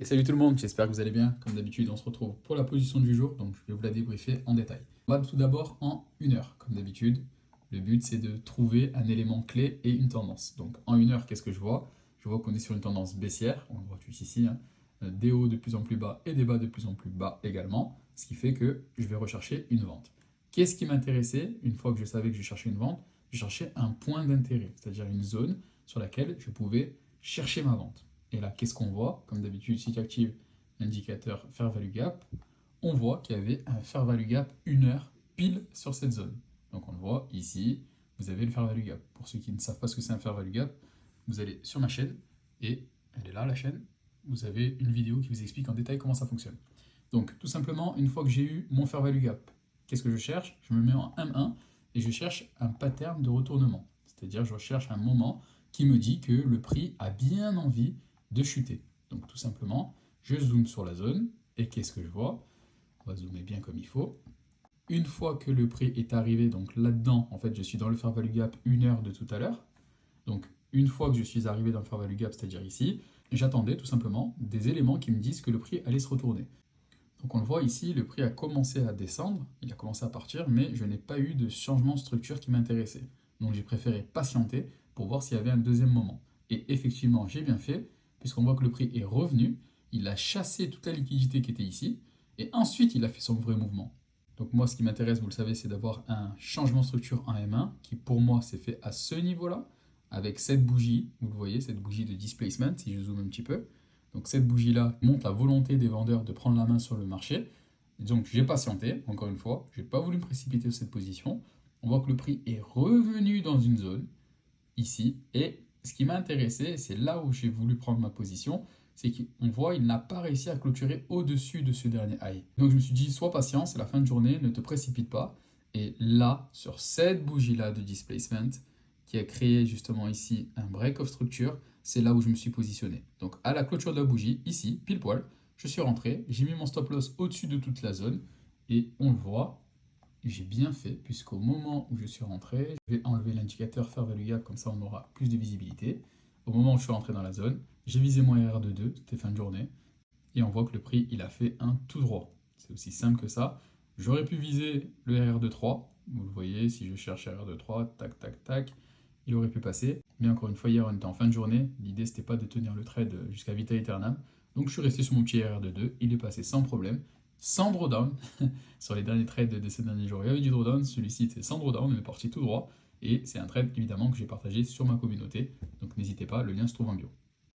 Et salut tout le monde, j'espère que vous allez bien. Comme d'habitude, on se retrouve pour la position du jour, donc je vais vous la débriefer en détail. On va tout d'abord en 1 heure, comme d'habitude. Le but, c'est de trouver un élément clé et une tendance. Donc en 1 heure, qu'est-ce que je vois? Je vois qu'on est sur une tendance baissière, on le voit tous ici, hein. Des hauts de plus en plus bas et des bas de plus en plus bas également, ce qui fait que je vais rechercher une vente. Qu'est-ce qui m'intéressait? Une fois que je savais que je cherchais une vente, je cherchais un point d'intérêt, c'est-à-dire une zone sur laquelle je pouvais chercher ma vente. Et là, qu'est-ce qu'on voit? Comme d'habitude, si tu actives l'indicateur Fair Value Gap, on voit qu'il y avait un Fair Value Gap 1 heure pile sur cette zone. Donc on le voit ici, vous avez le Fair Value Gap. Pour ceux qui ne savent pas ce que c'est un Fair Value Gap, vous allez sur ma chaîne, et elle est là la chaîne, vous avez une vidéo qui vous explique en détail comment ça fonctionne. Donc tout simplement, une fois que j'ai eu mon Fair Value Gap, qu'est-ce que je cherche? Je me mets en M1 et je cherche un pattern de retournement. C'est-à-dire je recherche un moment qui me dit que le prix a bien envie de chuter. Donc tout simplement, je zoome sur la zone, et qu'est-ce que je vois? On va zoomer bien comme il faut. Une fois que le prix est arrivé, donc là-dedans, en fait, je suis dans le Fair Value Gap 1 heure de tout à l'heure. Donc une fois que je suis arrivé dans le Fair Value Gap, c'est-à-dire ici, j'attendais tout simplement des éléments qui me disent que le prix allait se retourner. Donc on le voit ici, le prix a commencé à descendre, il a commencé à partir, mais je n'ai pas eu de changement de structure qui m'intéressait. Donc j'ai préféré patienter pour voir s'il y avait un deuxième moment. Et effectivement, j'ai bien fait, puisqu'on voit que le prix est revenu, il a chassé toute la liquidité qui était ici, et ensuite il a fait son vrai mouvement. Donc moi, ce qui m'intéresse, vous le savez, c'est d'avoir un changement de structure en M1, qui pour moi s'est fait à ce niveau-là, avec cette bougie, vous le voyez, cette bougie de displacement, si je zoome un petit peu. Donc cette bougie-là montre la volonté des vendeurs de prendre la main sur le marché. Et donc j'ai patienté, encore une fois, je n'ai pas voulu me précipiter sur cette position. On voit que le prix est revenu dans une zone, ici, et ce qui m'a intéressé, c'est là où j'ai voulu prendre ma position, c'est qu'on voit qu'il n'a pas réussi à clôturer au-dessus de ce dernier high. Donc je me suis dit, sois patient, c'est la fin de journée, ne te précipite pas. Et là, sur cette bougie-là de displacement, qui a créé justement ici un break of structure, c'est là où je me suis positionné. Donc à la clôture de la bougie, ici, pile poil, je suis rentré, j'ai mis mon stop loss au-dessus de toute la zone, et on le voit, j'ai bien fait, puisqu'au moment où je suis rentré, je vais enlever l'indicateur Fair Value Gap, comme ça on aura plus de visibilité. Au moment où je suis rentré dans la zone, j'ai visé mon RR de 2, c'était fin de journée, et on voit que le prix, il a fait un tout droit. C'est aussi simple que ça. J'aurais pu viser le RR de 3, vous le voyez, si je cherche RR de 3, tac, tac, tac, il aurait pu passer. Mais encore une fois, hier on était en fin de journée, l'idée c'était pas de tenir le trade jusqu'à Vita Aeternam. Donc je suis resté sur mon petit RR de 2, il est passé sans problème, sans drawdown. Sur les derniers trades de ces derniers jours, il y avait du drawdown, celui-ci était sans drawdown, on est parti tout droit. Et c'est un trade évidemment que j'ai partagé sur ma communauté. Donc n'hésitez pas, le lien se trouve en bio.